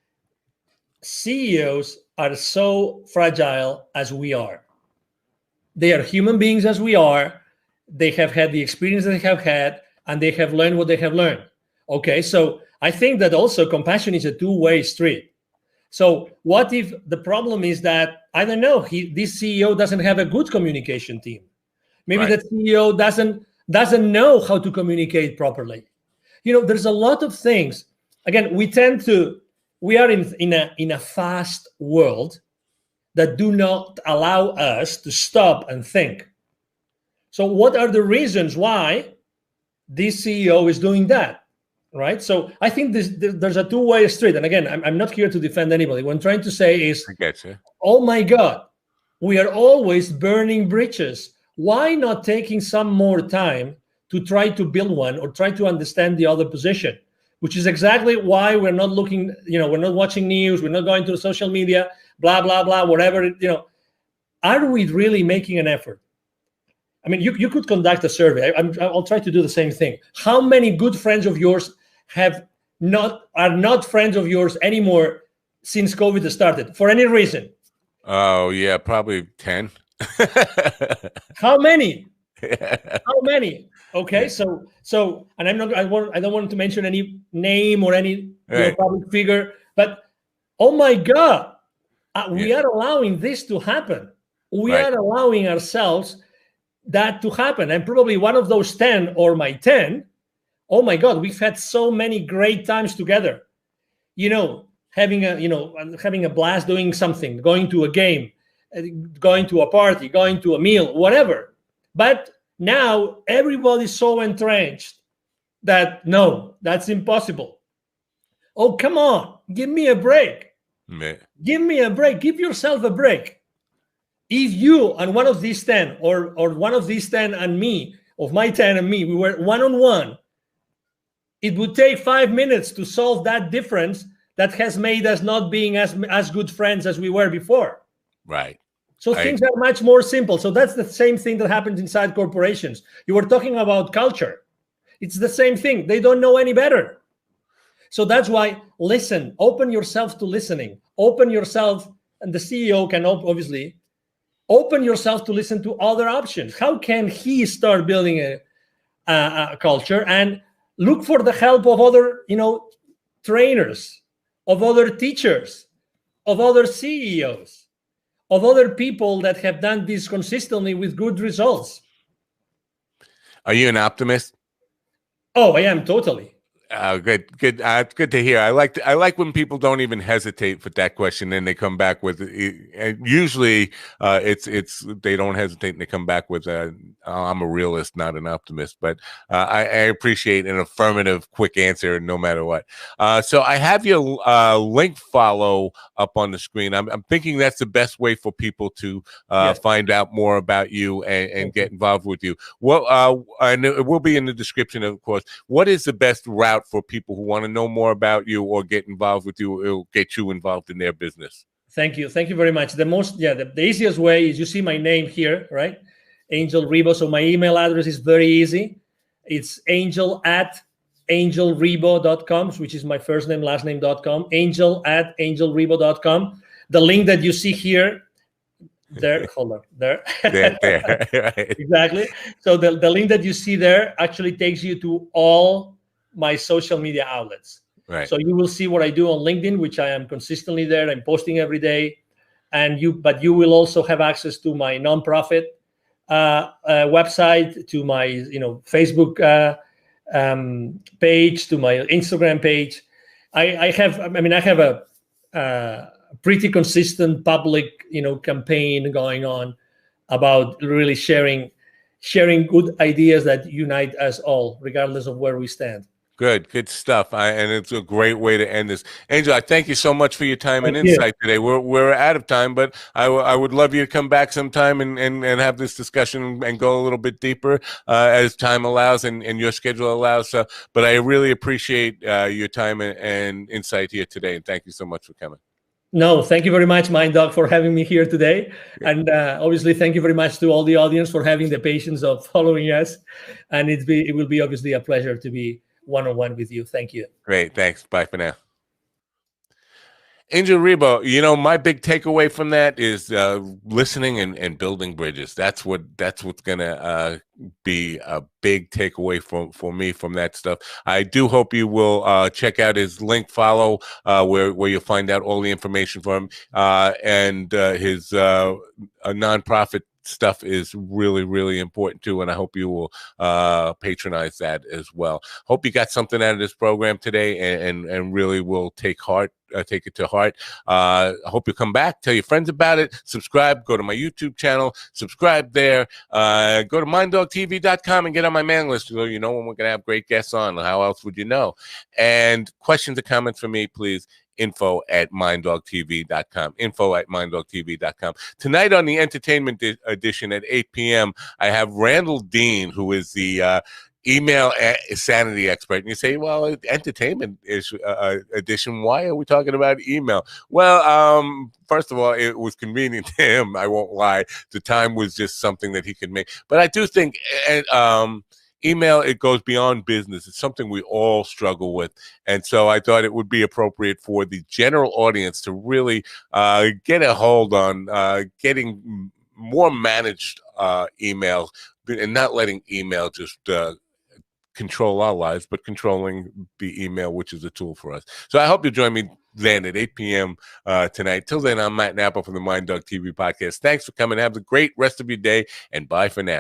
CEOs are so fragile as we are. They are human beings as we are. They have had the experience they have had, and they have learned what they have learned. Okay, so I think that also compassion is a two-way street. So what if the problem is that, I don't know, this CEO doesn't have a good communication team. Maybe Right. that CEO doesn't know how to communicate properly. There's a lot of things. Again, we are in a fast world that do not allow us to stop and think. So what are the reasons why this CEO is doing that, right? So I think there's a two-way street. And again, I'm not here to defend anybody. What I'm trying to say is, I get you. oh my God, we are always burning bridges. Why not taking some more time to try to build one or try to understand the other position, which is exactly why we're not looking, we're not watching news, we're not going to social media, blah, blah, blah, whatever, Are we really making an effort? I mean, you could conduct a survey. I'll try to do the same thing. How many good friends of yours are not friends of yours anymore since COVID started for any reason? Oh yeah, probably 10. How many? Yeah. How many? Okay, Yeah. so, and I don't want to mention any name or any Right. public figure, but oh my God, we Yeah. are allowing this to happen. We Right. are allowing ourselves that to happen, and probably one of those 10 or my 10. Oh my God, we've had so many great times together. Having a blast doing something, going to a game, going to a party, going to a meal, whatever. But now everybody's so entrenched that no, that's impossible. Oh, come on, give me a break. Yeah. Give me a break. Give yourself a break. If you and one of these 10 or one of these 10 and me, of my 10 and me, we were one-on-one, it would take 5 minutes to solve that difference that has made us not being as good friends as we were before. Right. So things are much more simple. So that's the same thing that happens inside corporations. You were talking about culture. It's the same thing. They don't know any better. So that's why listen, open yourself to listening. Open yourself, and the CEO can obviously open yourself to listen to other options. How can he start building a culture, and look for the help of other, trainers, of other teachers, of other CEOs, of other people that have done this consistently with good results. Are you an optimist? Oh, I am totally. Good, good. It's good to hear. I like when people don't even hesitate with that question, and they come back with. Usually, it's they don't hesitate, and they come back with, "I'm a realist, not an optimist." But I appreciate an affirmative, quick answer, no matter what. So I have your link follow up on the screen. I'm thinking that's the best way for people to Yes. find out more about you and get involved with you. Well, and it will be in the description, of course. What is the best route for people who want to know more about you or get involved with you? It'll get you involved in their business. Thank you. Thank you very much. The easiest way is you see my name here, right? Angel Ribo. So my email address is very easy. It's angel@angelribo.com, which is my first name, last name.com. Angel@angelribo.com. The link that you see here, there, hold on, there. There. Right. Exactly. So the link that you see there actually takes you to all my social media outlets. Right. So you will see what I do on LinkedIn, which I am consistently there. I'm posting every day, but you will also have access to my nonprofit website, to my Facebook page, to my Instagram page. I have a pretty consistent public campaign going on about really sharing good ideas that unite us all, regardless of where we stand. Good stuff. And it's a great way to end this. Angel, I thank you so much for your time and insight today. We're out of time, but I would love you to come back sometime and have this discussion and go a little bit deeper as time allows and your schedule allows. But I really appreciate your time and insight here today. And thank you so much for coming. No, thank you very much, Mind Dog, for having me here today. And obviously, thank you very much to all the audience for having the patience of following us. And it will be obviously a pleasure to be one-on-one with you. Thank you. Great. Thanks. Bye for now. Angel Ribo, my big takeaway from that is listening and building bridges. That's what's gonna be a big takeaway for me from that stuff. I do hope you will check out his link follow where you'll find out all the information from him and his nonprofit stuff is really, really important too, and I hope you will patronize that as well. Hope you got something out of this program today and really will take it to heart. I hope you come back, tell your friends about it, subscribe, go to my YouTube channel, subscribe there, go to minddogtv.com and get on my mailing list so you know when we're going to have great guests on. How else would you know? And questions or comments for me, please, info@minddogtv.com. info@minddogtv.com. Tonight on the entertainment edition at 8 p.m., I have Randall Dean, who is the email sanity expert. And you say, well, entertainment edition, why are we talking about email? Well, first of all, it was convenient to him. I won't lie. The time was just something that he could make. But I do think email, it goes beyond business. It's something we all struggle with. And so I thought it would be appropriate for the general audience to really get a hold on getting more managed email and not letting email just control our lives, but controlling the email, which is a tool for us. So I hope you join me then at 8 p.m. Tonight. Till then, I'm Matt Napa from the Mind Dog TV podcast. Thanks for coming. Have a great rest of your day, and bye for now.